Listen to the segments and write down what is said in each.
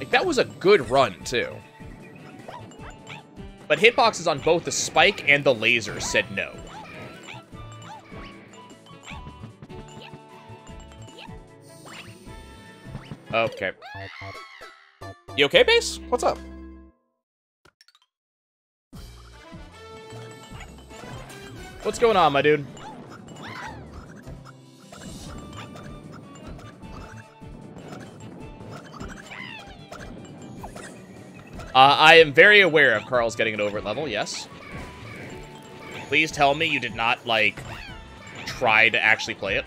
Like, that was a good run, too. But hitboxes on both the spike and the laser said no. Okay. You okay, Base? What's up? What's going on, my dude? I am very aware of Carl's getting it over at level, yes. Please tell me you did not, like, try to actually play it.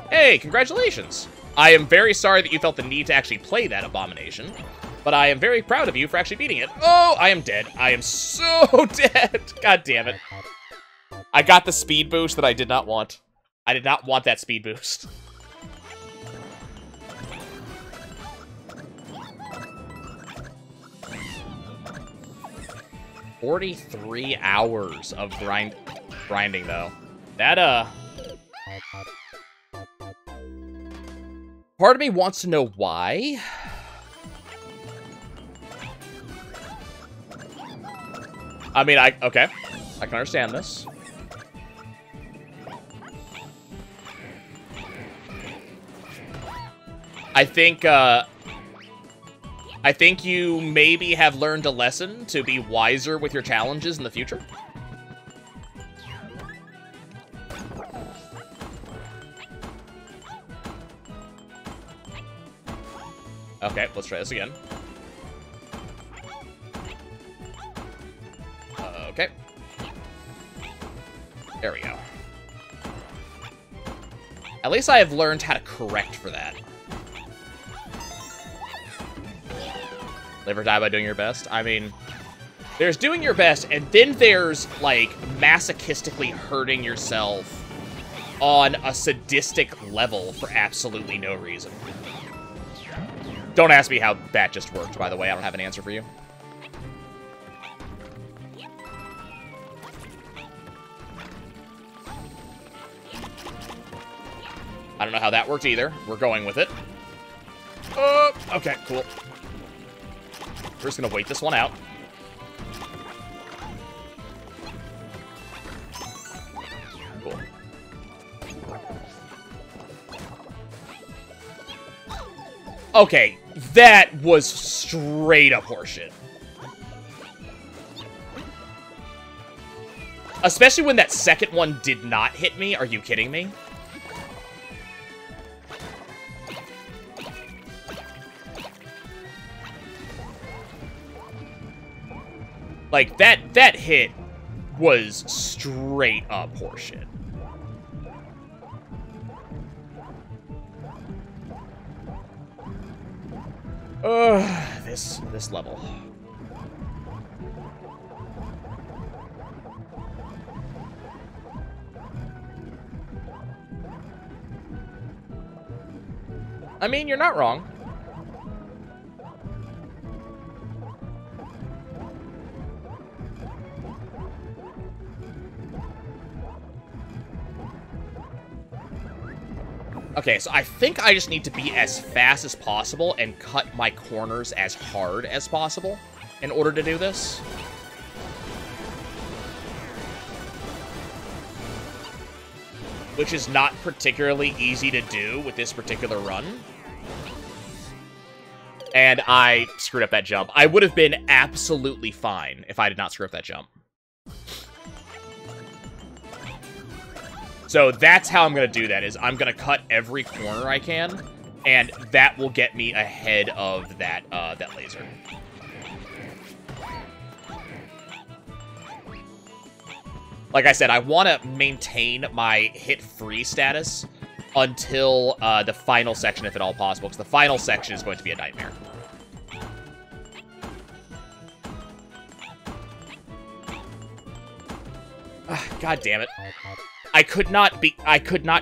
Hey, congratulations! I am very sorry that you felt the need to actually play that abomination, but I am very proud of you for actually beating it. Oh, I am dead. I am so dead. God damn it. I got the speed boost that I did not want. I did not want that speed boost. $43 hours of grinding, though. That, part of me wants to know why. I mean, okay. I can understand this. I think you maybe have learned a lesson to be wiser with your challenges in the future. Okay, let's try this again. Okay. There we go. At least I have learned how to correct for that. Live or die by doing your best? I mean, there's doing your best, and then there's, like, masochistically hurting yourself on a sadistic level for absolutely no reason. Don't ask me how that just worked, by the way. I don't have an answer for you. I don't know how that worked either. We're going with it. Okay, cool. We're just gonna wait this one out. Cool. Okay, that was straight up horseshit. Especially when that second one did not hit me. Are you kidding me? Like, that hit was straight up horseshit. This level. I mean, you're not wrong. Okay, so I think I just need to be as fast as possible and cut my corners as hard as possible in order to do this. Which is not particularly easy to do with this particular run. And I screwed up that jump. I would have been absolutely fine if I did not screw up that jump. So that's how I'm going to do that, is I'm going to cut every corner I can, and that will get me ahead of that, that laser. Like I said, I want to maintain my hit-free status until the final section, if at all possible, because the final section is going to be a nightmare. God damn it. I could not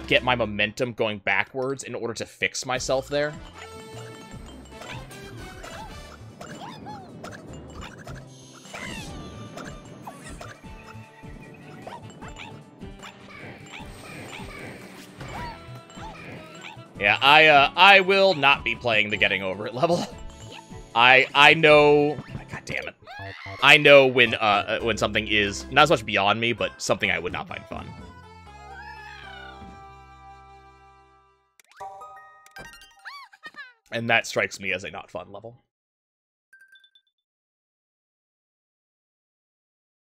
get my momentum going backwards in order to fix myself there. Yeah, I will not be playing the getting over it level. I know... God damn it. I know when something is not as much beyond me, but something I would not find fun. And that strikes me as a not fun level.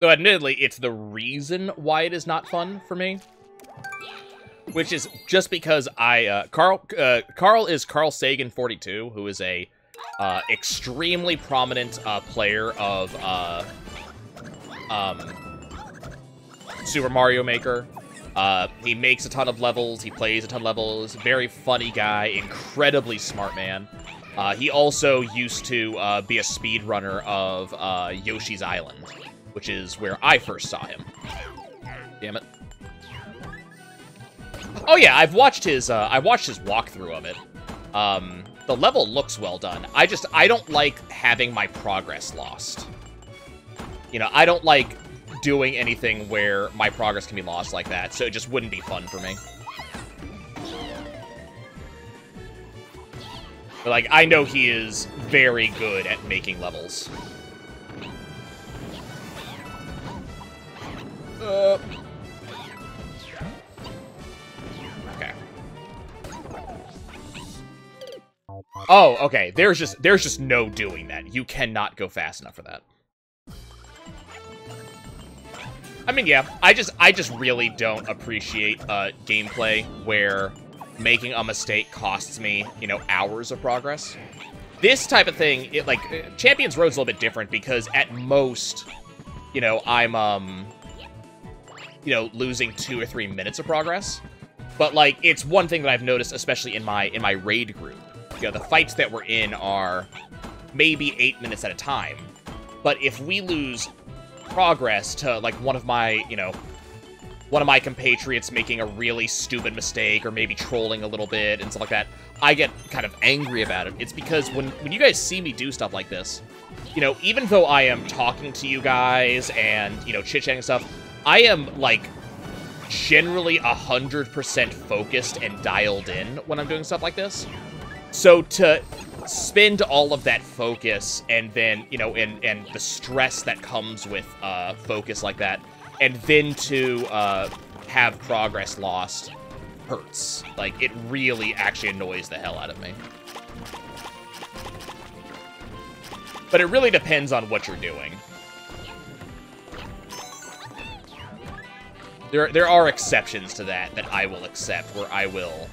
Though admittedly, it's the reason why it is not fun for me. Which is just because Carl is Carl Sagan 42, who is a extremely prominent player of Super Mario Maker. He makes a ton of levels, he plays a ton of levels, very funny guy, incredibly smart man. He also used to be a speedrunner of Yoshi's Island, which is where I first saw him. Damn it. Oh yeah, I watched his walkthrough of it. The level looks well done. I don't like having my progress lost. You know, I don't like doing anything where my progress can be lost like that, so it just wouldn't be fun for me. But, like, I know he is very good at making levels. Okay. Oh, okay. There's just no doing that. You cannot go fast enough for that. I mean, yeah, I just really don't appreciate gameplay where making a mistake costs me, you know, hours of progress. This type of thing, Champion's Road's a little bit different because at most, you know, I'm, you know, losing 2 or 3 minutes of progress. But, like, it's one thing that I've noticed, especially in my raid group. You know, the fights that we're in are maybe 8 minutes at a time. But if we lose progress to, like, one of my compatriots making a really stupid mistake or maybe trolling a little bit and stuff like that, I get kind of angry about it. It's because when you guys see me do stuff like this, you know, even though I am talking to you guys and, you know, chit-chatting and stuff, I am, like, generally 100% focused and dialed in when I'm doing stuff like this. So to spend all of that focus and then, you know, and the stress that comes with focus like that, and then to have progress lost hurts. Like, it really actually annoys the hell out of me. But it really depends on what you're doing. There are exceptions to that I will accept, where I will,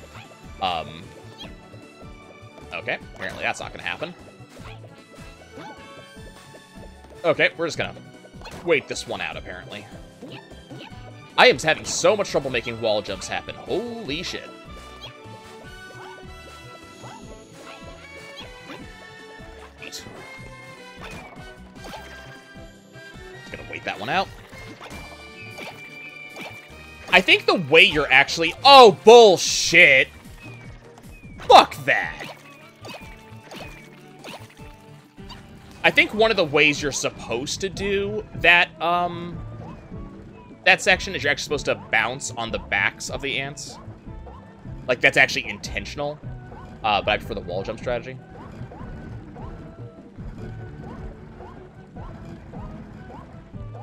okay, apparently that's not gonna happen. Okay, we're just gonna wait this one out, apparently. I am having so much trouble making wall jumps happen. Holy shit. Just gonna wait that one out. I think the way you're actually... Oh, bullshit! Fuck that! I think one of the ways you're supposed to do that, that section is you're actually supposed to bounce on the backs of the ants. Like, that's actually intentional. But I prefer the wall jump strategy.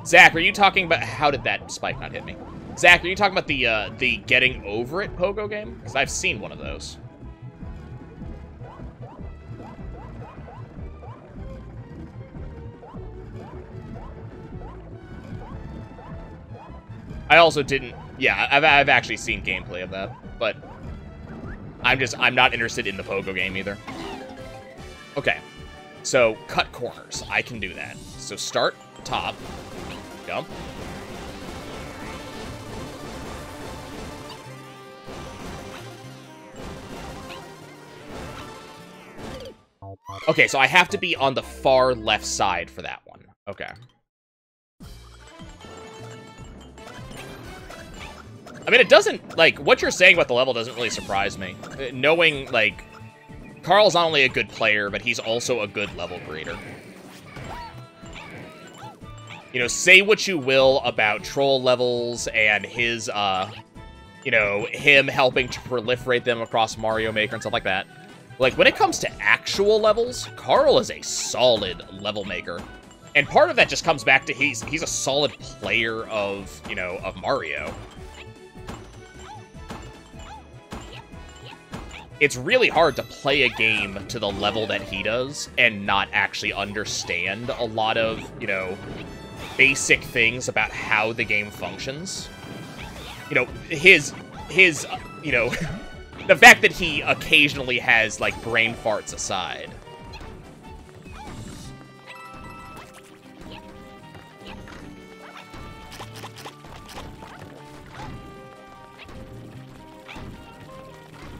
Zach, are you talking about... How did that spike not hit me? Zach, are you talking about the getting over it pogo game? Because I've seen one of those. I also didn't... Yeah, I've actually seen gameplay of that, but I'm not interested in the pogo game either. Okay, so cut corners. I can do that. So start top, jump. Okay, so I have to be on the far left side for that one. Okay. I mean, it doesn't, like, what you're saying about the level doesn't really surprise me. Knowing, like, Carl's not only a good player, but he's also a good level creator. You know, say what you will about troll levels and his you know, him helping to proliferate them across Mario Maker and stuff like that. Like, when it comes to actual levels, Carl is a solid level maker. And part of that just comes back to he's a solid player of, you know, of Mario. It's really hard to play a game to the level that he does and not actually understand a lot of, you know, basic things about how the game functions. You know, his you know, the fact that he occasionally has, like, brain farts aside.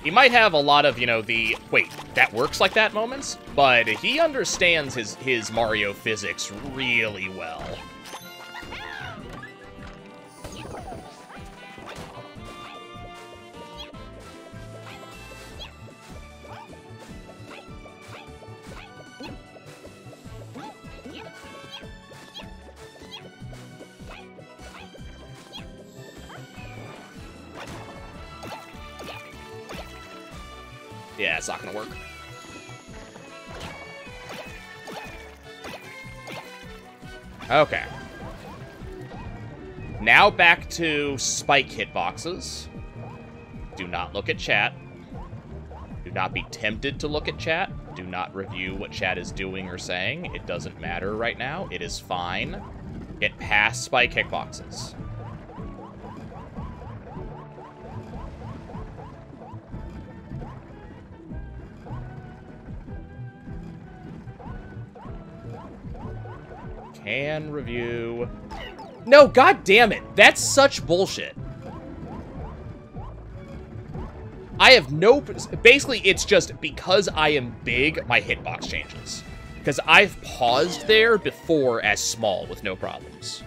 He might have a lot of, you know, the, wait, that works like that moments, but he understands his Mario physics really well. Yeah, it's not gonna work. Okay. Now back to spike hitboxes. Do not look at chat. Do not be tempted to look at chat. Do not review what chat is doing or saying. It doesn't matter right now. It is fine. Get past spike hitboxes. Can review. No, god damn it. That's such bullshit. I have no... Basically, it's just because I am big, my hitbox changes. Because I've paused there before as small with no problems.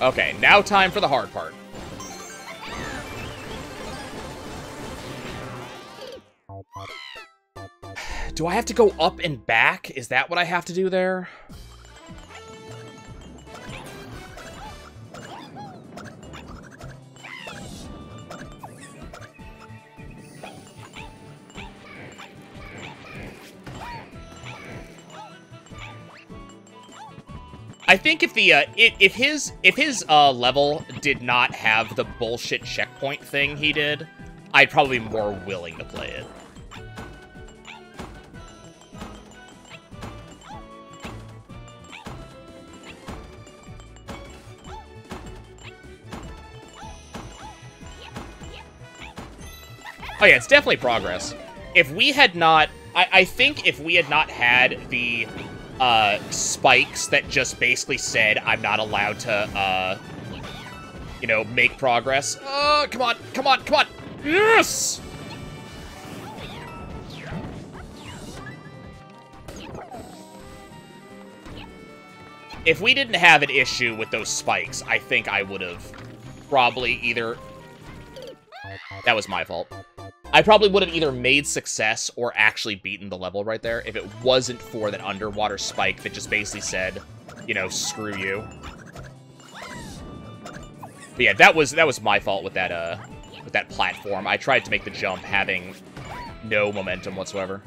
Okay, now time for the hard part. Do I have to go up and back? Is that what I have to do there? I think if the if his level did not have the bullshit checkpoint thing he did, I'd probably be more willing to play it. Oh yeah, it's definitely progress. If we had not, I think if we had not had the spikes that just basically said I'm not allowed to, you know, make progress. Come on, come on, come on! Yes! If we didn't have an issue with those spikes, I think I would have probably either... That was my fault. I probably would have either made success or actually beaten the level right there if it wasn't for that underwater spike that just basically said, you know, screw you. But yeah, that was my fault with that platform. I tried to make the jump having no momentum whatsoever.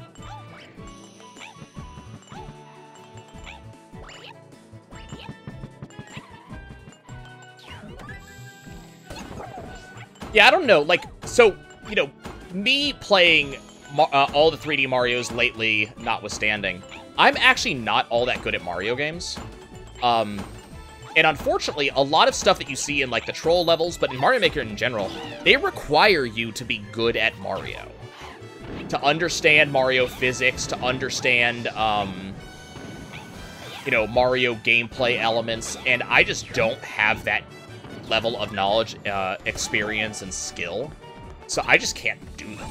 Yeah, I don't know, like, so, you know, me playing all the 3D Marios lately notwithstanding, I'm actually not all that good at Mario games. And unfortunately, a lot of stuff that you see in, like, the troll levels, but in Mario Maker in general, they require you to be good at Mario. To understand Mario physics, to understand, you know, Mario gameplay elements, and I just don't have that level of knowledge, experience, and skill. So I just can't do them.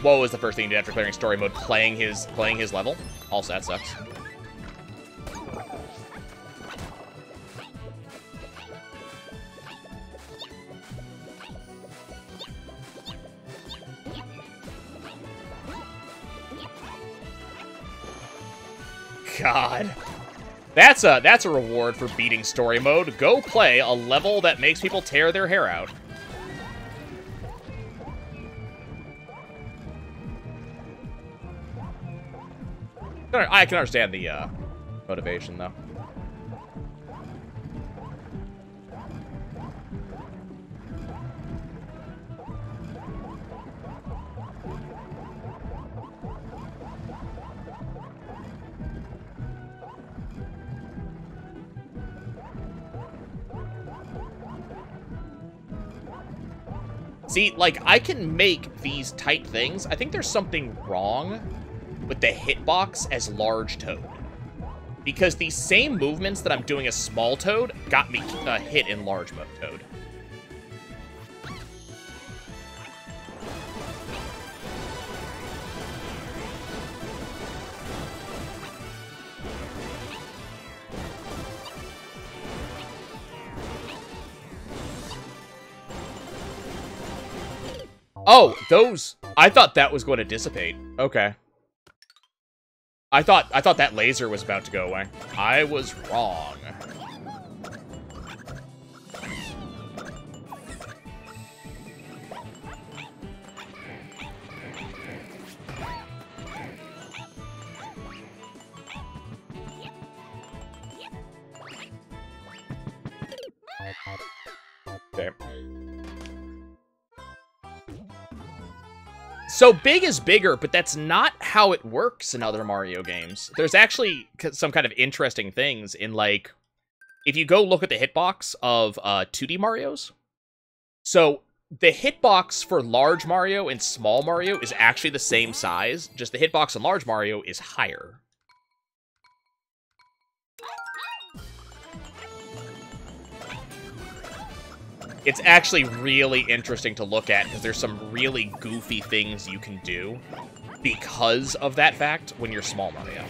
What was the first thing you did after clearing story mode? Playing his level? Also, that sucks. God. That's a reward for beating story mode. Go play a level that makes people tear their hair out. I can understand the motivation, though. See, like, I can make these tight things. I think there's something wrong with the hitbox as large Toad. Because these same movements that I'm doing as small Toad got me hit in large Toad. Oh, those... I thought that was going to dissipate. Okay. I thought that laser was about to go away. I was wrong. Okay. So big is bigger, but that's not how it works in other Mario games. There's actually some kind of interesting things in, like, if you go look at the hitbox of 2D Marios. So the hitbox for large Mario and small Mario is actually the same size, just the hitbox on large Mario is higher. It's actually really interesting to look at, because there's some really goofy things you can do because of that fact when you're small Mario.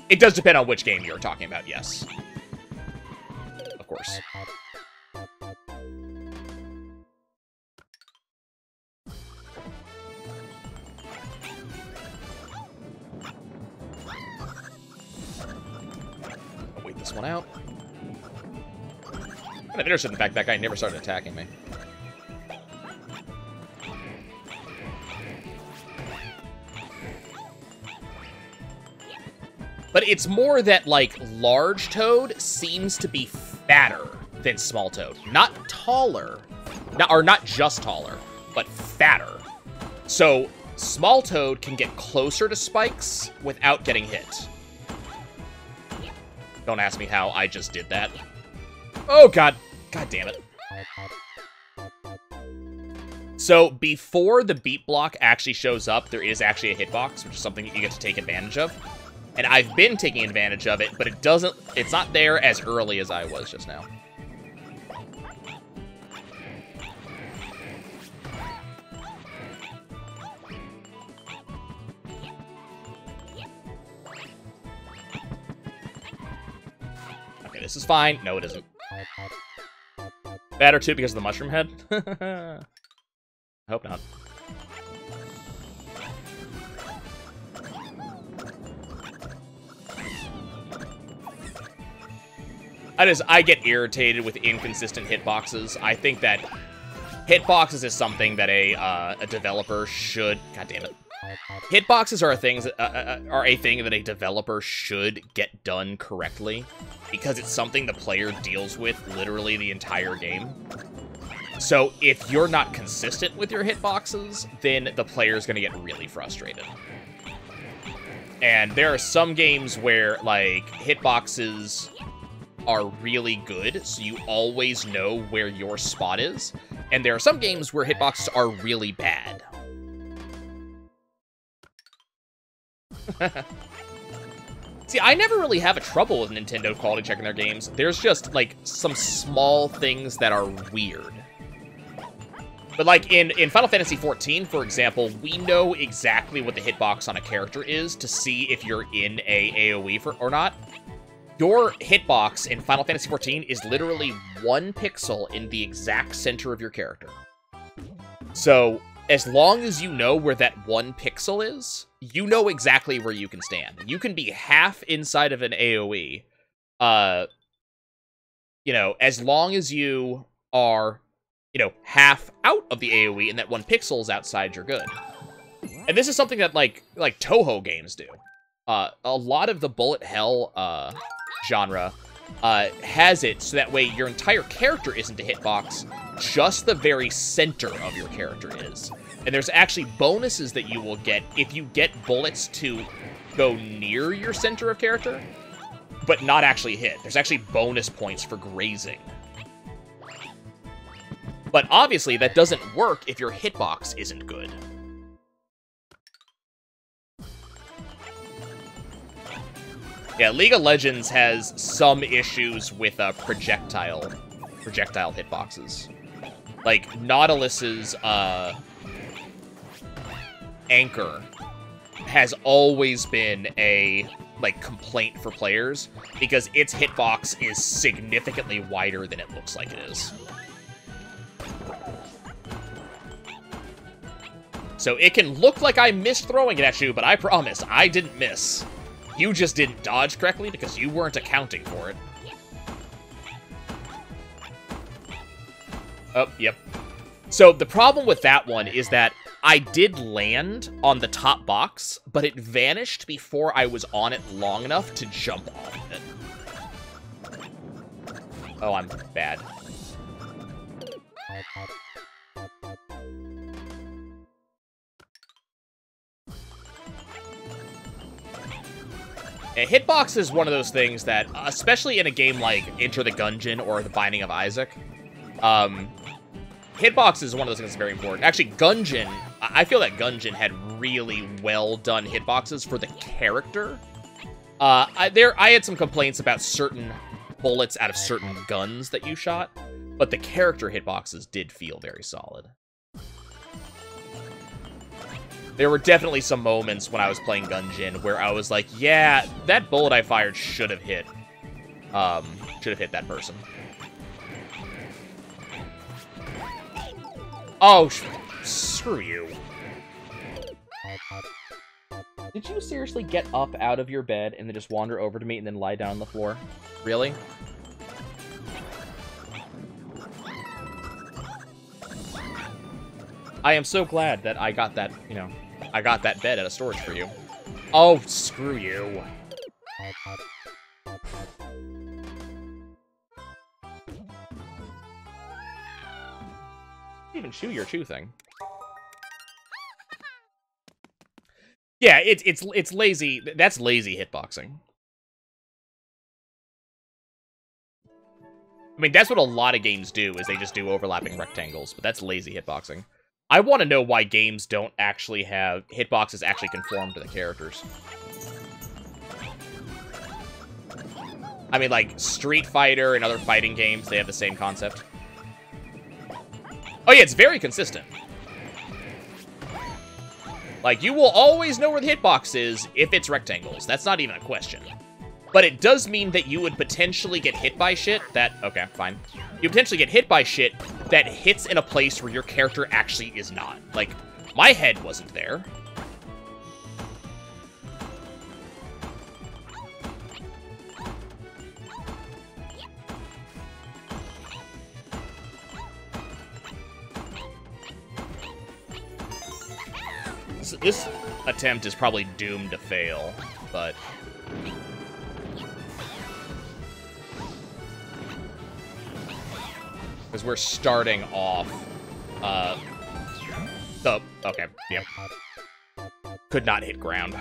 It does depend on which game you're talking about, yes. Of course. This one out. I'm kind of interested in the fact that guy never started attacking me. But it's more that, like, large Toad seems to be fatter than small Toad. Not taller. Or not just taller, but fatter. So, small Toad can get closer to spikes without getting hit. Don't ask me how I just did that. Oh, God. God damn it. So, before the beat block actually shows up, there is actually a hitbox, which is something that you get to take advantage of. And I've been taking advantage of it, but it's not there as early as I was just now. This is fine. No, it isn't. Bad or two because of the mushroom head? I hope not. I get irritated with inconsistent hitboxes. I think that hitboxes is something that a developer should... God damn it. Hitboxes are a thing that a developer should get done correctly, because it's something the player deals with literally the entire game. So if you're not consistent with your hitboxes, then the player's gonna get really frustrated. And there are some games where, like, hitboxes are really good, so you always know where your spot is. And there are some games where hitboxes are really bad. See, I never really have a trouble with Nintendo quality checking their games. There's just, like, some small things that are weird. But, like, in Final Fantasy XIV, for example, we know exactly what the hitbox on a character is to see if you're in a AoE or not. Your hitbox in Final Fantasy XIV is literally 1 pixel in the exact center of your character. So, as long as you know where that 1 pixel is, you know exactly where you can stand. You can be half inside of an AoE, you know, as long as you are, you know, half out of the AoE and that 1 pixel is outside, you're good. And this is something that, like Toho games do. A lot of the bullet hell, genre, has it so that way your entire character isn't a hitbox, just the very center of your character is. And there's actually bonuses that you will get if you get bullets to go near your center of character, but not actually hit. There's actually bonus points for grazing. But obviously, that doesn't work if your hitbox isn't good. Yeah, League of Legends has some issues with projectile hitboxes. Like, Nautilus's anchor has always been a, like, complaint for players because its hitbox is significantly wider than it looks like it is. So it can look like I missed throwing it at you, but I promise I didn't miss. You just didn't dodge correctly because you weren't accounting for it. Oh, yep. So the problem with that one is that I did land on the top box, but it vanished before I was on it long enough to jump off of it. Oh, I'm bad. A hitbox is one of those things that, especially in a game like Enter the Gungeon or The Binding of Isaac, hitbox is one of those things that's very important. Actually, Gungeon, I feel that Gungeon had really well-done hitboxes for the character. I had some complaints about certain bullets out of certain guns that you shot, but the character hitboxes did feel very solid. There were definitely some moments when I was playing Gungeon where I was like, yeah, that bullet I fired should have hit that person. Oh, screw you. Did you seriously get up out of your bed and then just wander over to me and then lie down on the floor? Really? I am so glad that I got that, you know, I got that bed at a storage for you. Oh, screw you. Even chew your chew thing. Yeah, it's lazy. That's lazy hitboxing. I mean, that's what a lot of games do, is they just do overlapping rectangles, but that's lazy hitboxing. I want to know why games don't actually have hitboxes actually conform to the characters. I mean, like, Street Fighter and other fighting games, they have the same concept. Oh yeah, it's very consistent. Like, you will always know where the hitbox is if it's rectangles. That's not even a question. But it does mean that you would potentially get hit by shit that... Okay, fine. You potentially get hit by shit that hits in a place where your character actually is not. Like, my head wasn't there. This attempt is probably doomed to fail, but... Because we're starting off, okay, yep. Could not hit ground.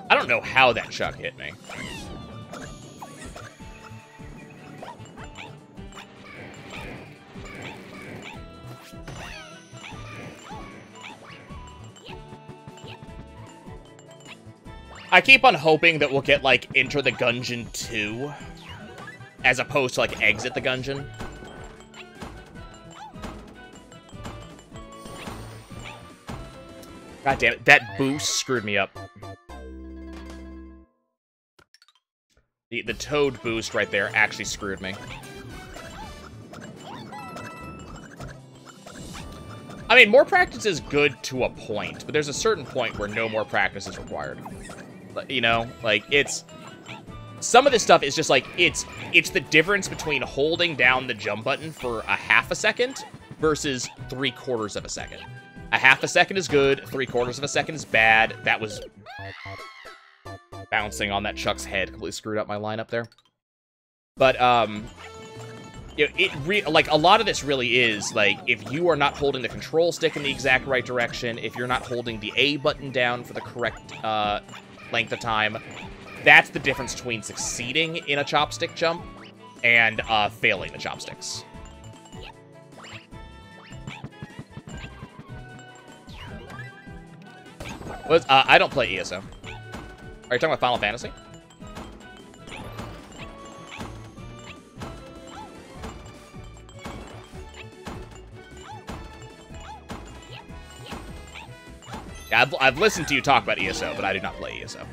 I don't know how that chuck hit me. I keep on hoping that we'll get, like, Enter the Gungeon 2, as opposed to, like, Exit the Gungeon. God damn it, that boost screwed me up. The Toad boost right there actually screwed me. I mean, more practice is good to a point, but there's a certain point where no more practice is required. You know, like, it's... Some of this stuff is just, like, it's the difference between holding down the jump button for a half a second versus 3/4 of a second. A half a second is good, 3/4 of a second is bad. That was... bouncing on that Chuck's head completely screwed up my lineup there. But, you know, like, a lot of this really is, like, if you are not holding the control stick in the exact right direction, if you're not holding the A button down for the correct length of time, that's the difference between succeeding in a chopstick jump and failing the chopsticks. I don't play ESO. Are you talking about Final Fantasy? Yeah, I've listened to you talk about ESO, but I do not play ESO.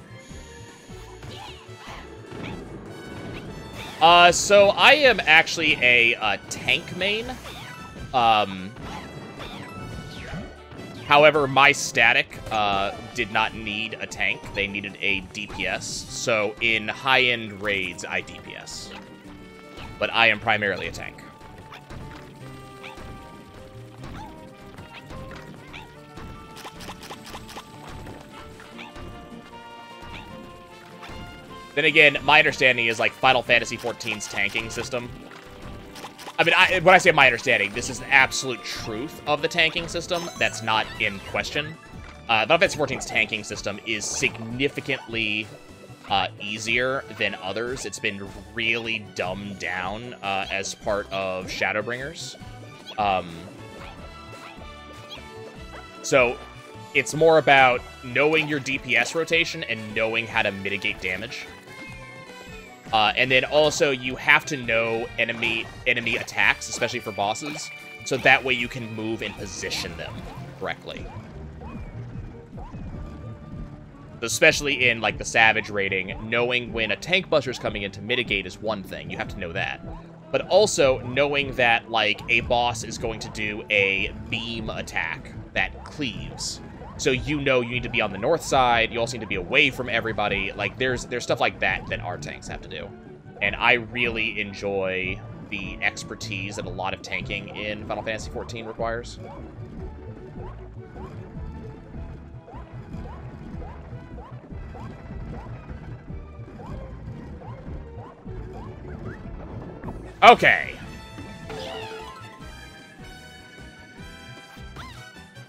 So I am actually a tank main. However, my static did not need a tank. They needed a DPS. So in high-end raids, I DPS. But I am primarily a tank. Then again, my understanding is, like, Final Fantasy XIV's tanking system. I mean, when I say my understanding, this is the absolute truth of the tanking system. That's not in question. Final Fantasy XIV's tanking system is significantly easier than others. It's been really dumbed down as part of Shadowbringers. So it's more about knowing your DPS rotation and knowing how to mitigate damage. And then also, you have to know enemy attacks, especially for bosses, so that way you can move and position them correctly. Especially in, like, the Savage rating, knowing when a tank buster's coming in to mitigate is one thing. You have to know that. But also, knowing that, like, a boss is going to do a beam attack that cleaves. So you know you need to be on the north side, you also need to be away from everybody. Like, there's stuff like that that our tanks have to do. And I really enjoy the expertise that a lot of tanking in Final Fantasy XIV requires. Okay.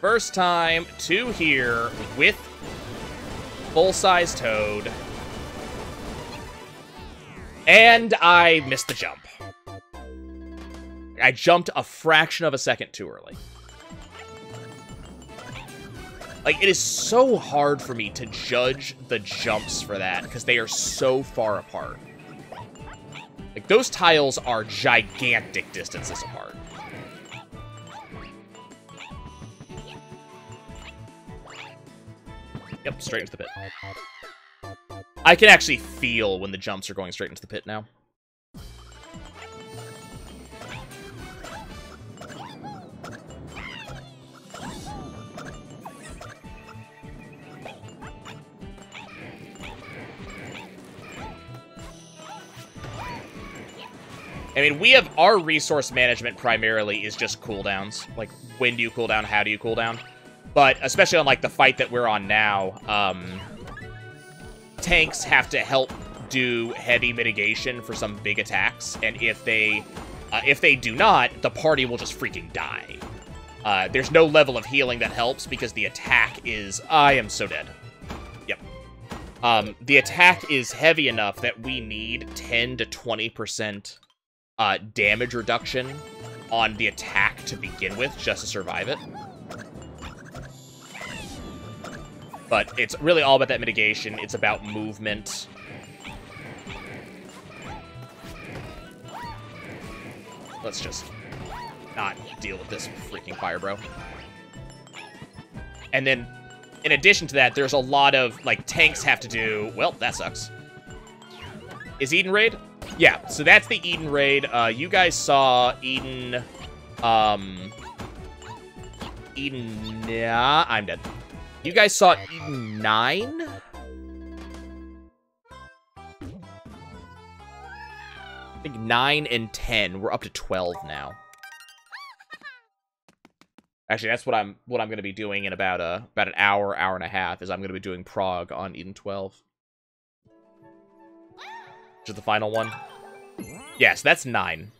First time to here with full-size Toad. And I missed the jump. I jumped a fraction of a second too early. Like, it is so hard for me to judge the jumps for that, because they are so far apart. Like, those tiles are gigantic distances apart. Yep, straight into the pit. I can actually feel when the jumps are going straight into the pit now. I mean, we have our resource management primarily is just cooldowns. Like, when do you cool down, how do you cool down? But especially on, like, the fight that we're on now, tanks have to help do heavy mitigation for some big attacks, and if they do not, the party will just freaking die. There's no level of healing that helps because the attack is... I am so dead. Yep. The attack is heavy enough that we need 10 to 20% damage reduction on the attack to begin with just to survive it. But it's really all about that mitigation. It's about movement. Let's just not deal with this freaking fire, bro. And then, in addition to that, there's a lot of, like, tanks have to do... Well, that sucks. Is Eden raid? Yeah, so that's the Eden raid. You guys saw Eden... Eden... Yeah, I'm dead. You guys saw Eden 9? I think 9 and 10. We're up to 12 now. Actually, that's what I'm going to be doing in about an hour and a half. Is I'm going to be doing Prague on Eden 12, which is the final one. Yes, that's 9.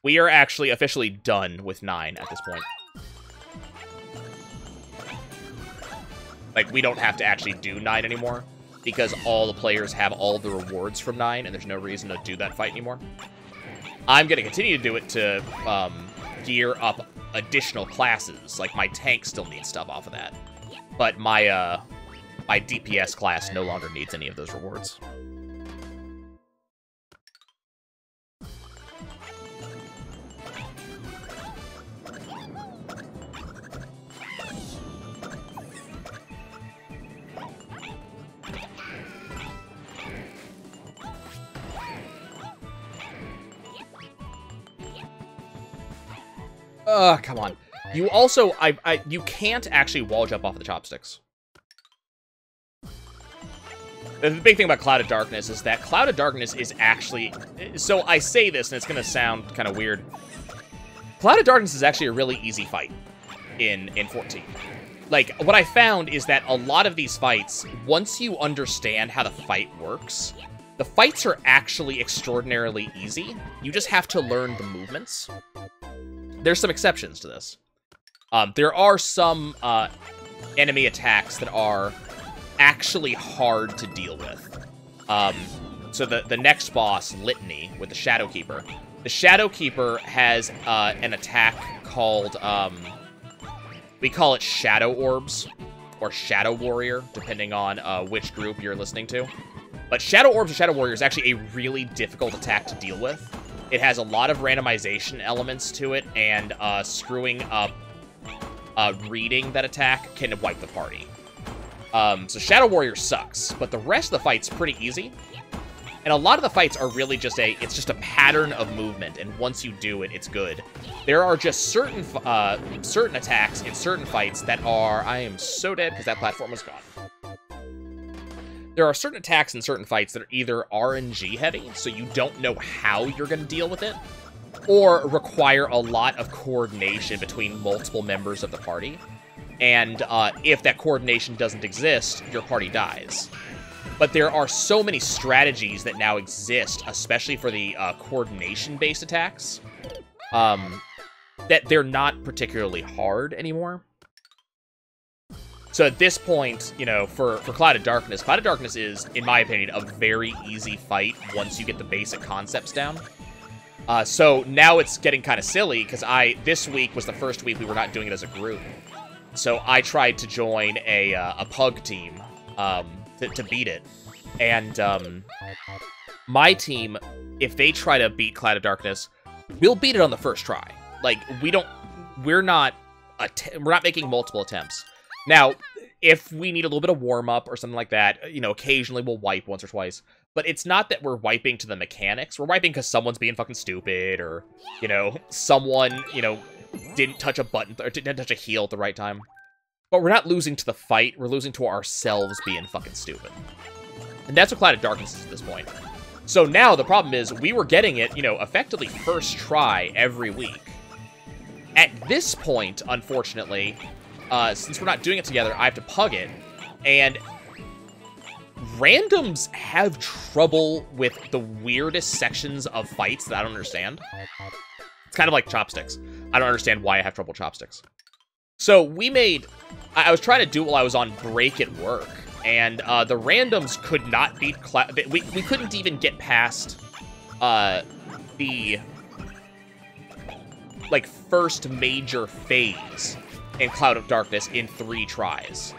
We are actually officially done with 9 at this point. Like, we don't have to actually do 9 anymore, because all the players have all the rewards from 9, and there's no reason to do that fight anymore. I'm going to continue to do it to gear up additional classes. Like, my tank still needs stuff off of that. But my, my DPS class no longer needs any of those rewards. Come on. You also, you can't actually wall jump off of the chopsticks. The big thing about Cloud of Darkness is that Cloud of Darkness is actually... So I say this, and it's going to sound kind of weird. Cloud of Darkness is actually a really easy fight in 14. Like, what I found is that a lot of these fights, once you understand how the fight works, the fights are actually extraordinarily easy. You just have to learn the movements. There's some exceptions to this. There are some enemy attacks that are actually hard to deal with. So the next boss, Litany, with the Shadow Keeper. The Shadow Keeper has an attack called, we call it Shadow Orbs, or Shadow Warrior, depending on which group you're listening to. But Shadow Orbs or Shadow Warrior is actually a really difficult attack to deal with. It has a lot of randomization elements to it, and screwing up reading that attack can wipe the party. So Shadow Warrior sucks, but the rest of the fight's pretty easy. And a lot of the fights are really just it's just a pattern of movement, and once you do it, it's good. There are just certain attacks in certain fights that are... I am so dead because that platform was gone. There are certain attacks in certain fights that are either RNG heavy, so you don't know how you're going to deal with it, or require a lot of coordination between multiple members of the party. And if that coordination doesn't exist, your party dies. But there are so many strategies that now exist, especially for the coordination-based attacks, that they're not particularly hard anymore. So at this point, you know, for Cloud of Darkness is, in my opinion, a very easy fight once you get the basic concepts down. So now it's getting kind of silly, because this week was the first week we were not doing it as a group. So I tried to join a pug team to beat it. And my team, if they try to beat Cloud of Darkness, we'll beat it on the first try. Like, we're not making multiple attempts. Now, if we need a little bit of warm-up or something like that, you know, occasionally we'll wipe once or twice. But it's not that we're wiping to the mechanics. We're wiping because someone's being fucking stupid, or, you know, someone, you know, didn't touch a button, or didn't touch a heel at the right time. But we're not losing to the fight. We're losing to ourselves being fucking stupid. And that's what Cloud of Darkness is at this point. So now the problem is we were getting it, you know, effectively first try every week. At this point, unfortunately... since we're not doing it together, I have to pug it, and randoms have trouble with the weirdest sections of fights that I don't understand. It's kind of like chopsticks. I don't understand why I have trouble with chopsticks. So I was trying to do it while I was on break at work, and the randoms could not beat we couldn't even get past the like first major phase in Cloud of Darkness in 3 tries.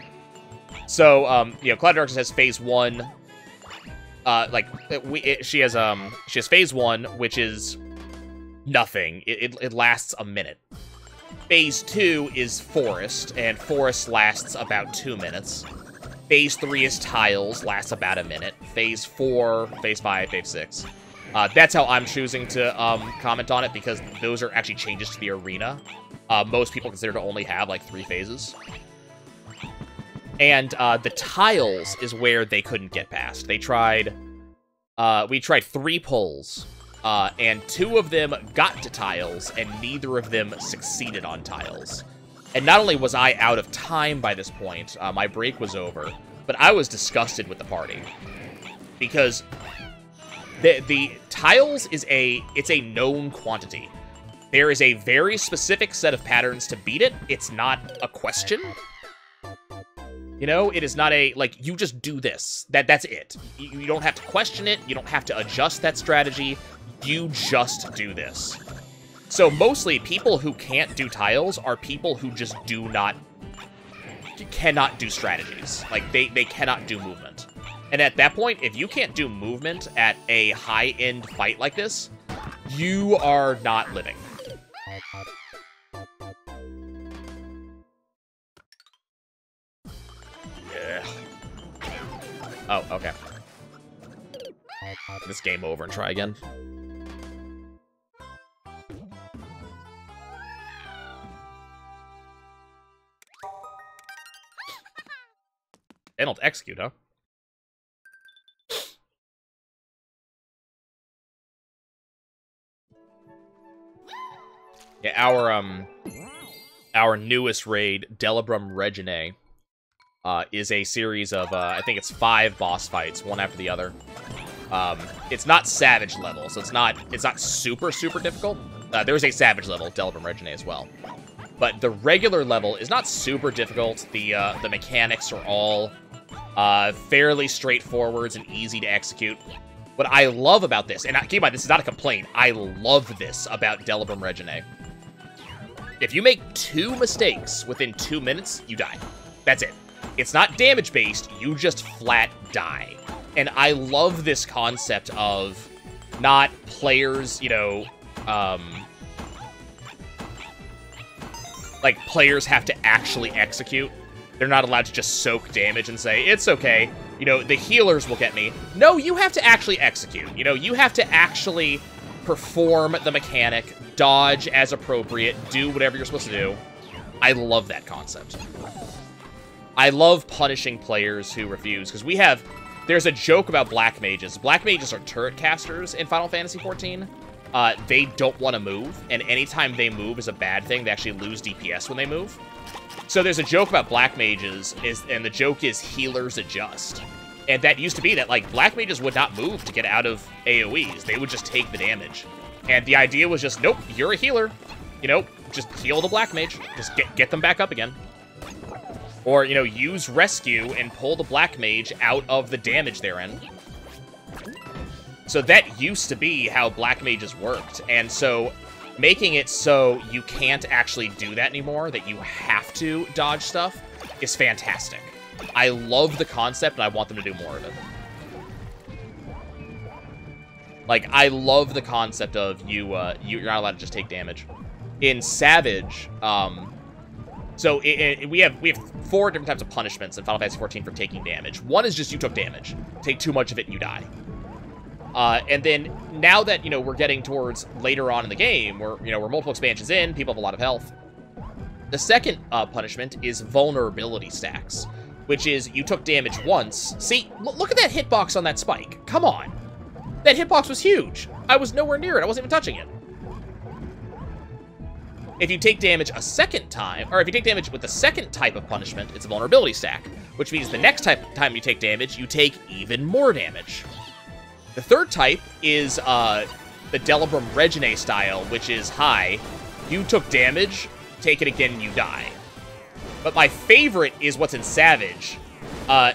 So, you know, Cloud Darkness has phase 1. She has phase 1, which is nothing. It lasts a minute. Phase 2 is Forest, and Forest lasts about 2 minutes. Phase 3 is Tiles, lasts about a minute. Phase 4, Phase 5, Phase 6. That's how I'm choosing to comment on it, because those are actually changes to the arena. Most people consider to only have, like, 3 phases. And the Tiles is where they couldn't get past. They tried... we tried 3 pulls. And 2 of them got to Tiles, and neither of them succeeded on Tiles. And not only was I out of time by this point, my break was over, but I was disgusted with the party. Because the Tiles is a known quantity. There is a very specific set of patterns to beat it. It's not a question. You know, it is not a, like, you just do this. That's it. You don't have to question it. You don't have to adjust that strategy. You just do this. So mostly people who can't do Tiles are people who just cannot do strategies. Like, they cannot do movement. And at that point, if you can't do movement at a high-end fight like this, you are not living. Yeah. Oh, okay. This game over and try again. They don't execute, huh? Yeah, our newest raid, Delibrum Regine, is a series of, I think it's 5 boss fights, one after the other. It's not Savage level, so it's not super, super difficult. There's a Savage level, Delibrum Regine as well. But the regular level is not super difficult. The mechanics are all fairly straightforward and easy to execute. What I love about this, and keep in mind, this is not a complaint, I love this about Delibrum Regine. If you make 2 mistakes within 2 minutes, you die. That's it. It's not damage-based, you just flat die. And I love this concept of not players, you know, like, players have to actually execute. They're not allowed to just soak damage and say, it's okay, you know, the healers will get me. No, you have to actually execute. You know, you have to actually perform the mechanic, dodge as appropriate, do whatever you're supposed to do. I love that concept. I love punishing players who refuse, because there's a joke about Black Mages. Black Mages are turret casters in Final Fantasy XIV. They don't want to move, and anytime they move is a bad thing. They actually lose DPS when they move. So there's a joke about Black Mages, and the joke is healers adjust. And that used to be that, like, Black Mages would not move to get out of AoEs. They would just take the damage. And the idea was just, nope, you're a healer. You know, just heal the Black Mage. Just get them back up again. Or, you know, use Rescue and pull the Black Mage out of the damage they're in. So that used to be how Black Mages worked. And so making it so you can't actually do that anymore, that you have to dodge stuff, is fantastic. I love the concept, and I want them to do more of it. Like, I love the concept of you're not allowed to just take damage. In Savage, so we have 4 different types of punishments in Final Fantasy XIV for taking damage. One is just you took damage. Take too much of it and you die. And then now that, you know, we're getting towards later on in the game, we're multiple expansions in, people have a lot of health. The second punishment is vulnerability stacks, which is you took damage once. See, look at that hitbox on that spike. Come on. That hitbox was huge. I was nowhere near it. I wasn't even touching it. If you take damage a second time, or if you take damage with the second type of punishment, it's a vulnerability stack, which means the next time you take damage, you take even more damage. The third type is the Delibrum Regine style, which is high. You took damage, take it again, and you die. But my favorite is what's in Savage.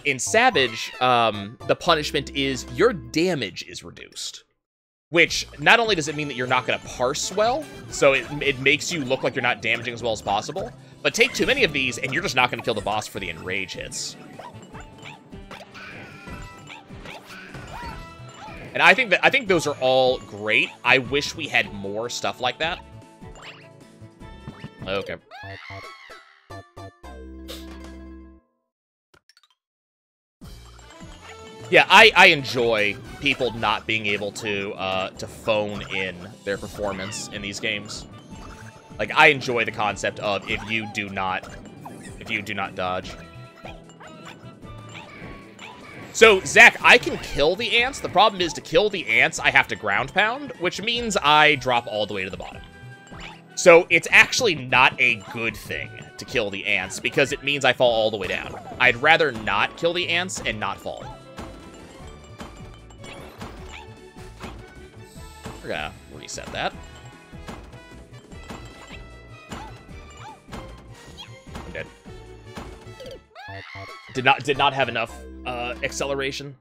In Savage, the punishment is your damage is reduced. Which, not only does it mean that you're not going to parse well, so it makes you look like you're not damaging as well as possible, but take too many of these, and you're just not going to kill the boss for the enrage hits. And I think those are all great. I wish we had more stuff like that. Okay. Yeah, I enjoy people not being able to phone in their performance in these games. Like, I enjoy the concept of if you do not dodge. So, Zach, I can kill the ants. The problem is, to kill the ants, I have to ground pound, which means I drop all the way to the bottom. So, it's actually not a good thing to kill the ants, because it means I fall all the way down. I'd rather not kill the ants and not fall. We're gonna reset that. I'm dead. Did not have enough acceleration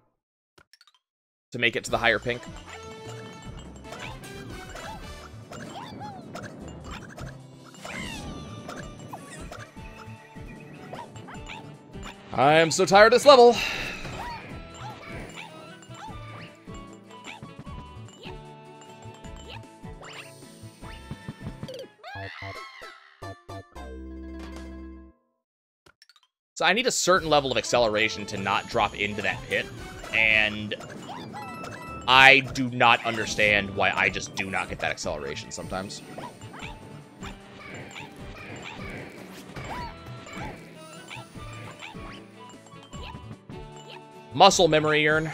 to make it to the higher pink. I'm so tired of this level. So I need a certain level of acceleration to not drop into that pit, and I do not understand why I just do not get that acceleration sometimes. Muscle memory urn.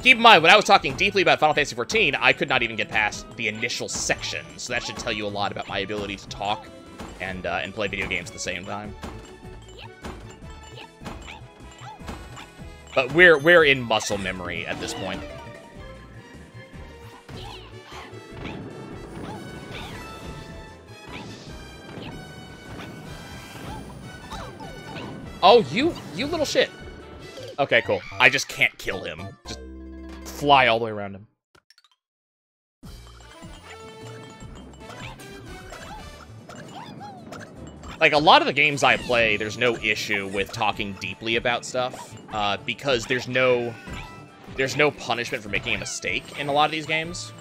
Keep in mind, when I was talking deeply about Final Fantasy XIV, I could not even get past the initial section, so that should tell you a lot about my ability to talk and play video games at the same time. But we're in muscle memory at this point. Oh, you little shit. Okay, cool. I just can't kill him. Just fly all the way around him. Like, a lot of the games I play, there's no issue with talking deeply about stuff, because there's no punishment for making a mistake in a lot of these games.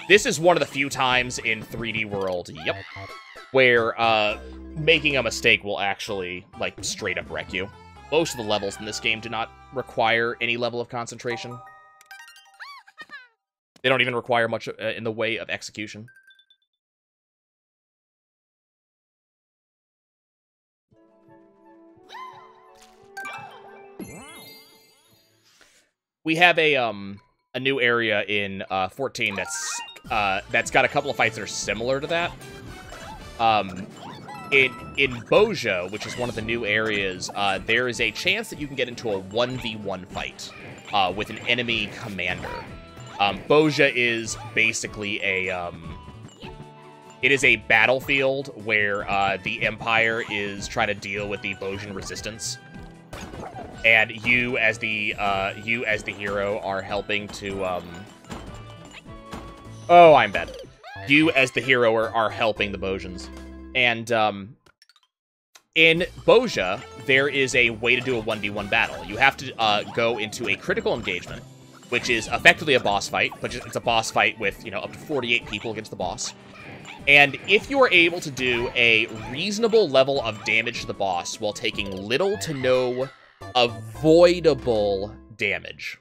This is one of the few times in 3D World, yep, where making a mistake will actually, like, straight up wreck you. Most of the levels in this game do not require any level of concentration. They don't even require much in the way of execution. We have a new area in 14 that's got a couple of fights that are similar to that. In Boja, which is one of the new areas, there is a chance that you can get into a 1v1 fight with an enemy commander. Boja is basically it is a battlefield where the Empire is trying to deal with the Bojan resistance, and you as the hero are helping to oh, I'm bad. You as the hero are helping the Bojans. And in Boja, there is a way to do a 1v1 battle. You have to go into a critical engagement, which is effectively a boss fight, but it's a boss fight with, you know, up to 48 people against the boss. And if you are able to do a reasonable level of damage to the boss while taking little to no avoidable damage.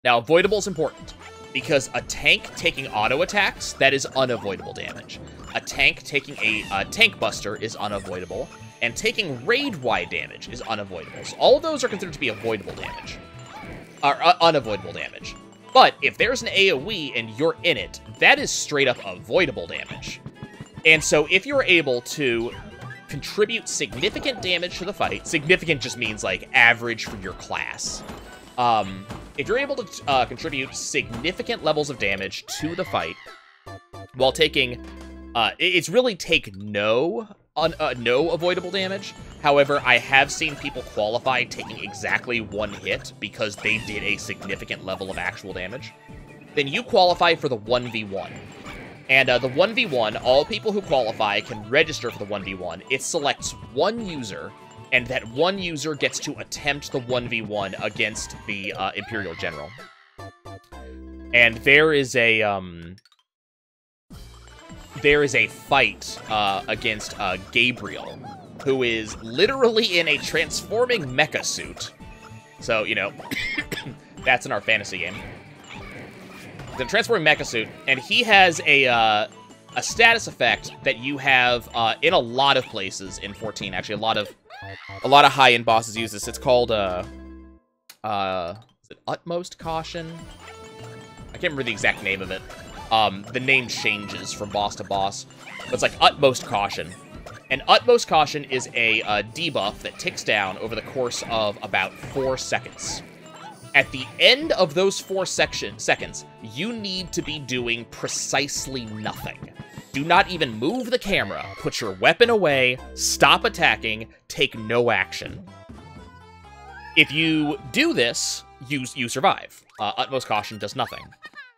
Now, avoidable is important, because a tank taking auto attacks, that is unavoidable damage. A tank taking a tank buster is unavoidable, and taking raid-wide damage is unavoidable. So all of those are considered to be avoidable damage, or unavoidable damage. But if there's an AoE and you're in it, that is straight up avoidable damage. And so if you're able to contribute significant damage to the fight, significant just means like average for your class. If you're able to contribute significant levels of damage to the fight while taking, it's really take no avoidable damage. However, I have seen people qualify taking exactly one hit because they did a significant level of actual damage. Then you qualify for the 1v1. And the 1v1, all people who qualify can register for the 1v1. It selects one user, and that one user gets to attempt the 1v1 against the Imperial General. And there is a fight against Gabriel, who is literally in a transforming mecha suit. So, you know, that's in our fantasy game. The transforming mecha suit, and he has a status effect that you have in a lot of places in 14. Actually, a lot of high-end bosses use this. It's called is it Utmost Caution? I can't remember the exact name of it. The name changes from boss to boss, but it's like Utmost Caution. And Utmost Caution is a debuff that ticks down over the course of about 4 seconds. At the end of those 4 seconds, you need to be doing precisely nothing. Do not even move the camera, put your weapon away, stop attacking, take no action. If you do this, you survive. Utmost Caution does nothing.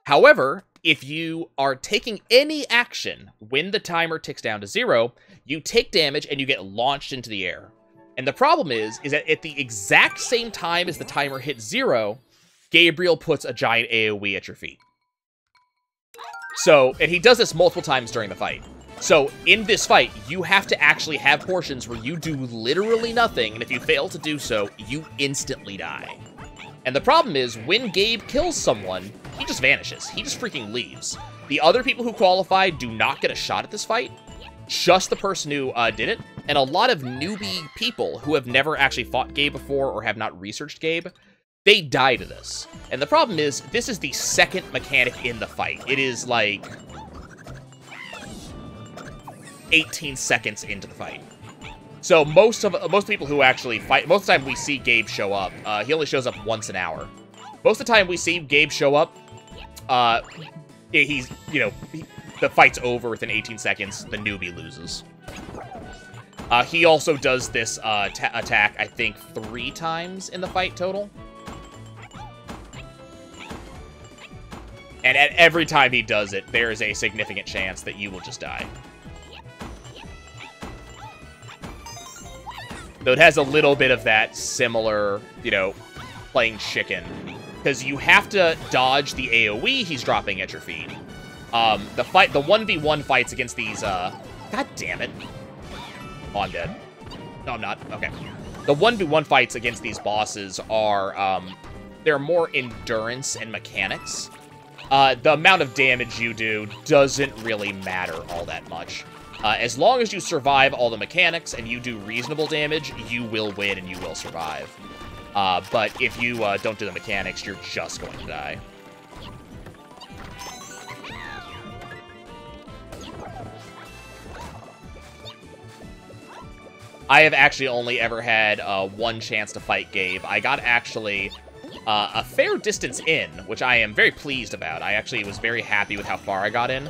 However, if you are taking any action when the timer ticks down to 0, you take damage and you get launched into the air. And the problem is that at the exact same time as the timer hits 0, Gabriel puts a giant AoE at your feet. So, and he does this multiple times during the fight. So, in this fight, you have to actually have portions where you do literally nothing, and if you fail to do so, you instantly die. And the problem is, when Gabe kills someone, he just vanishes. He just freaking leaves. The other people who qualify do not get a shot at this fight. Just the person who did it. And a lot of newbie people who have never actually fought Gabe before or have not researched Gabe, they die to this. And the problem is, this is the second mechanic in the fight. It is like 18 seconds into the fight. So most people who actually fight, most of the time we see Gabe show up, he only shows up once an hour. Most of the time we see Gabe show up, he's, you know, the fight's over within 18 seconds, the newbie loses. He also does this attack, I think, 3 times in the fight total. And at every time he does it, there is a significant chance that you will just die. Though it has a little bit of that similar, you know, playing chicken. Because you have to dodge the AoE he's dropping at your feet. The 1v1 fights against these, God damn it. Oh, I'm dead. No, I'm not. Okay. The 1v1 fights against these bosses are, they're more endurance and mechanics. The amount of damage you do doesn't really matter all that much. As long as you survive all the mechanics and you do reasonable damage, you will win and you will survive. But if you don't do the mechanics, you're just going to die. I have actually only ever had 1 chance to fight Gabe. I got actually a fair distance in, which I am very pleased about. I actually was very happy with how far I got in.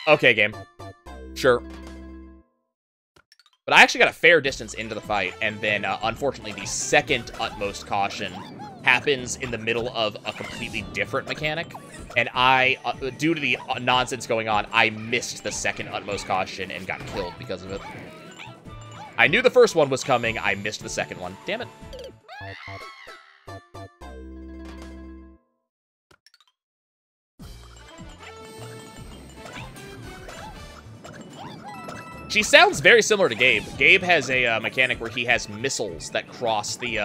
Okay, game. Sure. But I actually got a fair distance into the fight, and then, unfortunately, the second Utmost Caution happens in the middle of a completely different mechanic, and I, due to the nonsense going on, I missed the second Utmost Caution and got killed because of it. I knew the first one was coming, I missed the second one. Damn it. She sounds very similar to Gabe. Gabe has a mechanic where he has missiles that cross the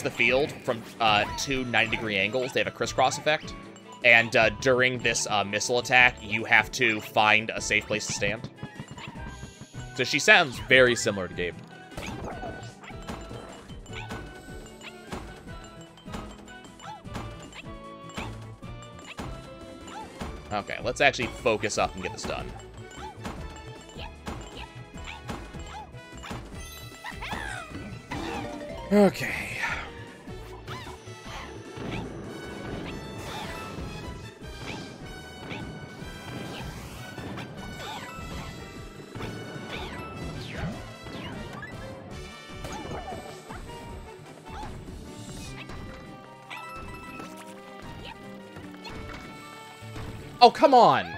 field from 2 90-degree angles. They have a crisscross effect. And during this missile attack, you have to find a safe place to stand. So she sounds very similar to Gabe. Okay, let's actually focus up and get this done. Okay. Oh, come on!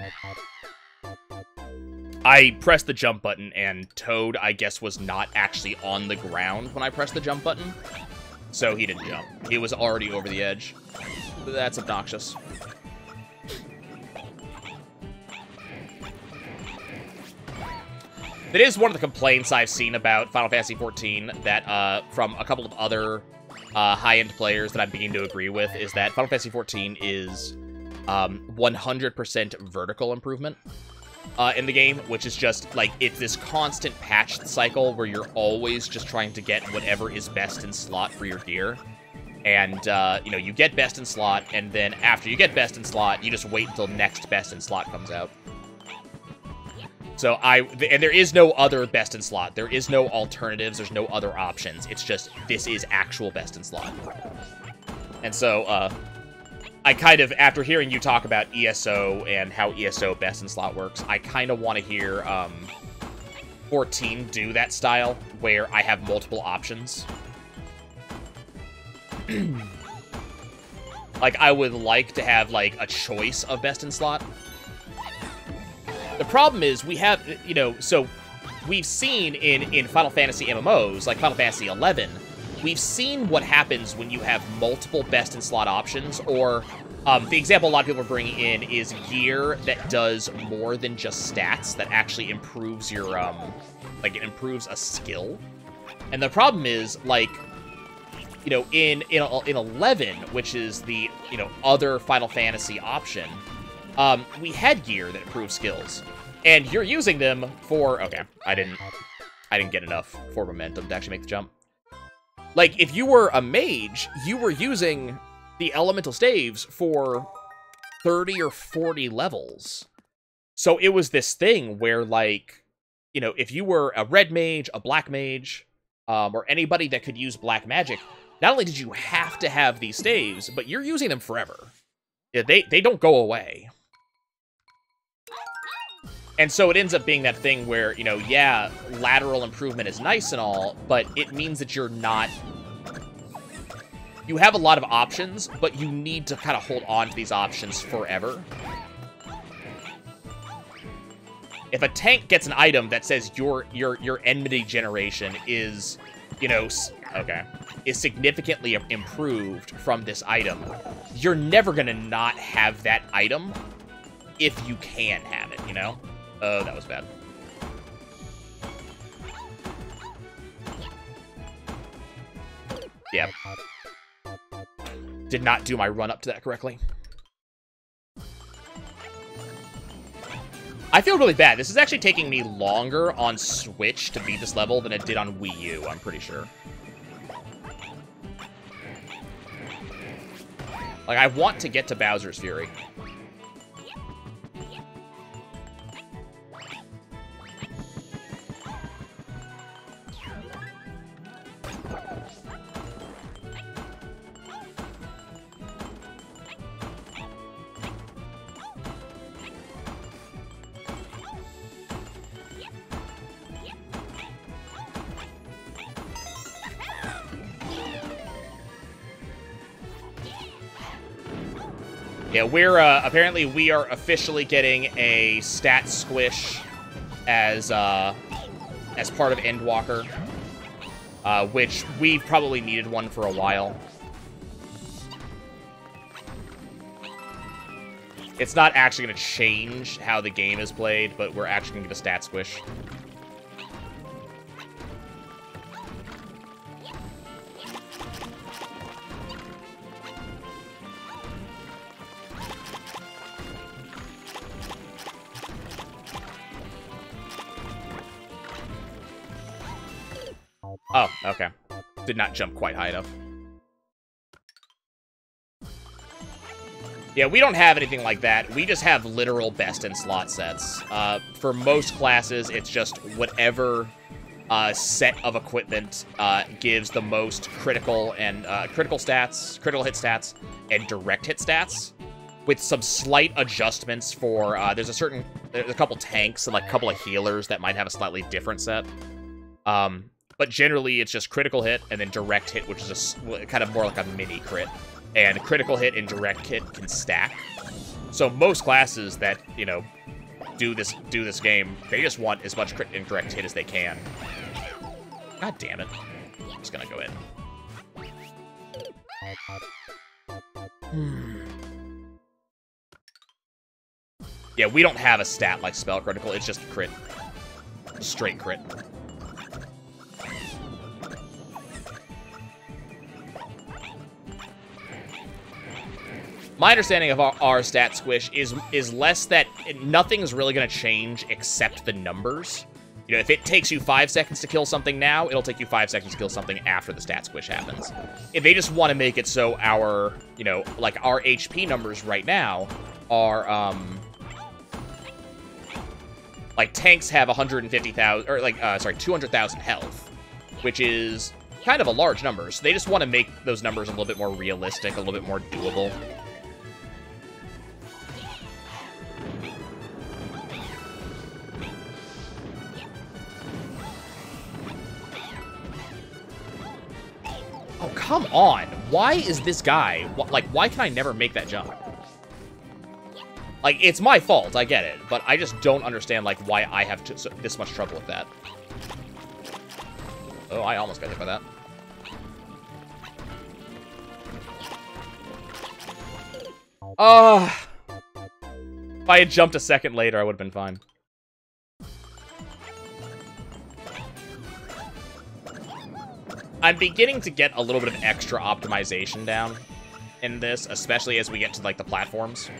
I pressed the jump button, and Toad, I guess, was not actually on the ground when I pressed the jump button. So he didn't jump. He was already over the edge. That's obnoxious. That is one of the complaints I've seen about Final Fantasy XIV that, from a couple of other high-end players that I'm beginning to agree with, is that Final Fantasy XIV is 100% vertical improvement in the game, which is just, like, it's this constant patch cycle where you're always just trying to get whatever is best in slot for your gear. And, you know, you get best in slot, and then after you get best in slot, you just wait until next best in slot comes out. So and there is no other best in slot. There is no alternatives. There's no other options. It's just, this is actual best in slot. And so, I kind of, after hearing you talk about ESO and how ESO best in slot works, I kind of want to hear, 14 do that style, where I have multiple options. Like, I would like to have, like, a choice of best in slot. The problem is, we have, you know, so we've seen in Final Fantasy MMOs, like Final Fantasy XI, we've seen what happens when you have multiple best-in-slot options, or the example a lot of people are bringing in is gear that does more than just stats, that actually improves your, like, it improves a skill. And the problem is, like, you know, in 11, which is the, you know, other Final Fantasy option, we had gear that improves skills, and you're using them for, okay, I didn't get enough for momentum to actually make the jump. Like, if you were a mage, you were using the elemental staves for 30 or 40 levels. So it was this thing where, like, you know, if you were a red mage, a black mage, or anybody that could use black magic, not only did you have to have these staves, but you're using them forever. Yeah, they don't go away. And so it ends up being that thing where, you know, yeah, lateral improvement is nice and all, but it means that you're not... You have a lot of options, but you need to kind of hold on to these options forever. If a tank gets an item that says your enmity generation is, you know, okay, is significantly improved from this item, you're never gonna not have that item if you can have it, you know? Oh, that was bad. Yeah. Did not do my run up to that correctly. I feel really bad. This is actually taking me longer on Switch to beat this level than it did on Wii U, I'm pretty sure. Like, I want to get to Bowser's Fury. Yeah, we're, apparently we are officially getting a stat squish as part of Endwalker, which we've probably needed one for a while. It's not actually going to change how the game is played, but we're actually going to get a stat squish. Oh, okay. Did not jump quite high enough. Yeah, we don't have anything like that. We just have literal best-in-slot sets. For most classes, it's just whatever set of equipment gives the most critical and critical hit stats, and direct hit stats, with some slight adjustments for there's a couple tanks and like a couple of healers that might have a slightly different set. But generally, it's just critical hit and then direct hit, which is kind of more like a mini crit. And critical hit and direct hit can stack. So most classes that, you know, do this game, they just want as much crit incorrect hit as they can. God damn it. I'm just gonna go in. Yeah, we don't have a stat like spell critical, it's just crit. Straight crit. My understanding of our stat squish is less that nothing's really going to change except the numbers. You know, if it takes you 5 seconds to kill something now, it'll take you 5 seconds to kill something after the stat squish happens. If they just want to make it so our, you know, like our HP numbers right now are, like tanks have 150,000, or like, sorry, 200,000 health, which is kind of a large number. So they just want to make those numbers a little bit more realistic, a little bit more doable. Oh, come on. Why is this guy... Like, why can I never make that jump? Like, it's my fault, I get it. But I just don't understand, like, why I have this much trouble with that. Oh, I almost got hit by that. If I had jumped a second later, I would have been fine. I'm beginning to get a little bit of extra optimization down in this, especially as we get to, like, the platforms.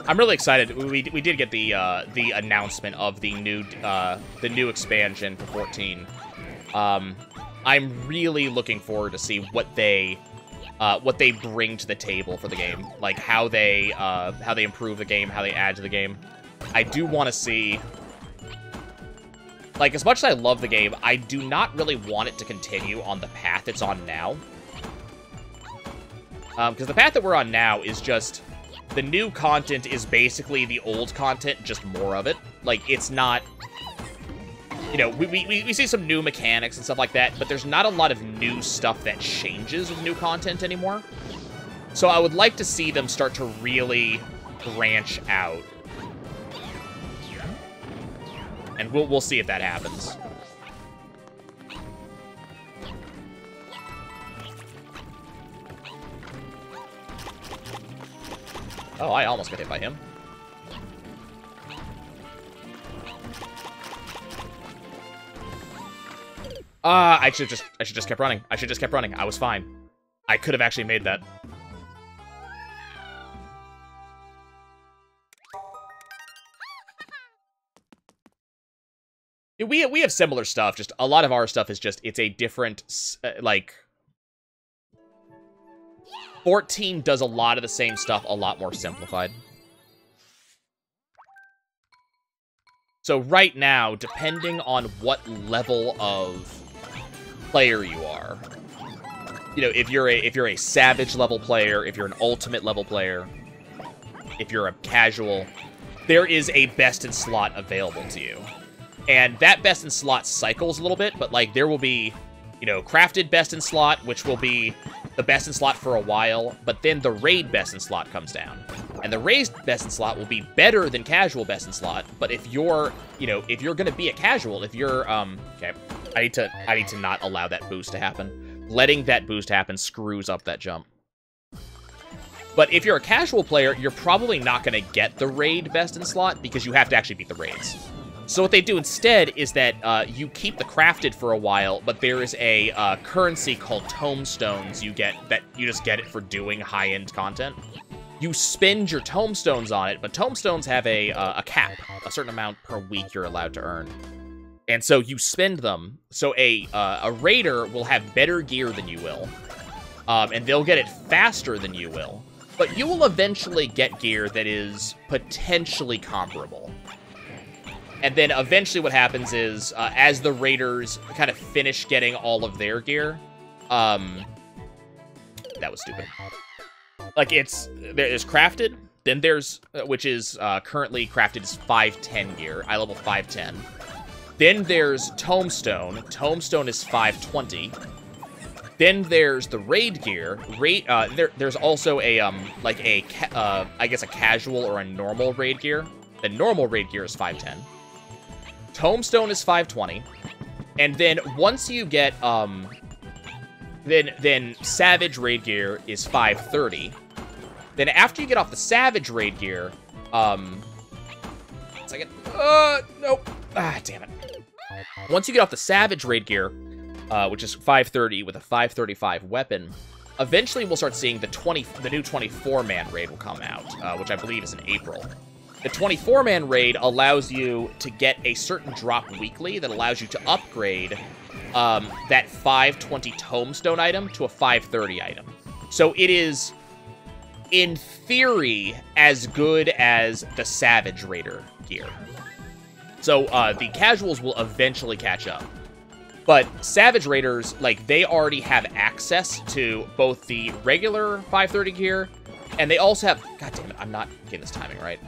I'm really excited. We did get the announcement of the new expansion for 14. I'm really looking forward to see what they bring to the table for the game, like how they improve the game, how they add to the game. I do want to see, like, as much as I love the game, I do not really want it to continue on the path it's on now, because the path that we're on now is just. The new content is basically the old content, just more of it. Like, it's not... You know, we see some new mechanics and stuff like that, but there's not a lot of new stuff that changes with new content anymore. So I would like to see them start to really branch out. And we'll see if that happens. Oh, I almost got hit by him. I should just kept running. I should just kept running. I was fine. I could have actually made that. We have similar stuff. Just a lot of our stuff is just it's a different like. 14 does a lot of the same stuff, a lot more simplified. So right now, depending on what level of player you are, you know, if you're a savage level player, if you're an ultimate level player, if you're a casual, there is a best in slot available to you. And that best in slot cycles a little bit, but like there will be, you know, crafted best in slot, which will be the best in slot for a while, but then the raid best in slot comes down. And the raid best in slot will be better than casual best in slot, but if you're, you know, if you're gonna be a casual, if you're, okay, I need to not allow that boost to happen. Letting that boost happen screws up that jump. But if you're a casual player, you're probably not gonna get the raid best in slot because you have to actually beat the raids. So what they do instead is that you keep the crafted for a while, but there is a currency called tomestones you get that you just get it for doing high-end content. You spend your tomestones on it, but tomestones have a cap, a certain amount per week you're allowed to earn. And so you spend them, so a raider will have better gear than you will, and they'll get it faster than you will, but you will eventually get gear that is potentially comparable. And then eventually what happens is, as the raiders kind of finish getting all of their gear, That was stupid. Like, there's crafted, then there's, which is currently crafted as 510 gear, eye level 510. Then there's Tombstone. Tombstone is 520. Then there's the raid gear. There's also a I guess a casual or a normal raid gear. The normal raid gear is 510. Tombstone is 520. And then once you get then Savage raid gear is 530. Then after you get off the Savage raid gear, second. Nope. Ah, damn it. Once you get off the Savage raid gear, which is 530 with a 535 weapon, eventually we'll start seeing the new 24-man raid will come out, which I believe is in April. The 24-man raid allows you to get a certain drop weekly that allows you to upgrade that 520 Tombstone item to a 530 item. So it is, in theory, as good as the Savage Raider gear. So the casuals will eventually catch up. But Savage Raiders, like, they already have access to both the regular 530 gear, and they also have... God damn it, I'm not getting this timing right.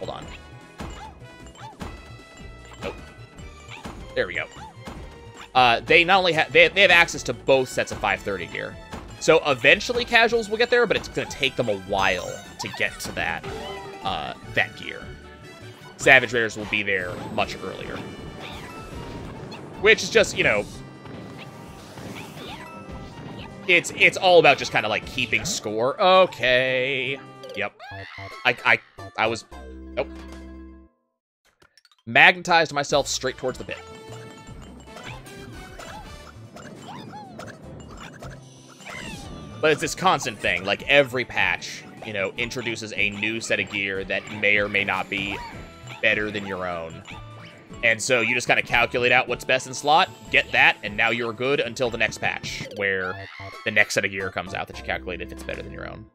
Hold on. Nope. There we go. They not only have... They have access to both sets of 530 gear. So eventually casuals will get there, but it's going to take them a while to get to that gear. Savage Raiders will be there much earlier. Which is just, you know... It's all about just kind of, like, keeping score. Okay. Yep. I was... Nope. Magnetized myself straight towards the pit. But it's this constant thing. Like, every patch, you know, introduces a new set of gear that may or may not be better than your own. And so you just kind of calculate out what's best in slot, get that, and now you're good until the next patch, where the next set of gear comes out that you calculate if it's better than your own.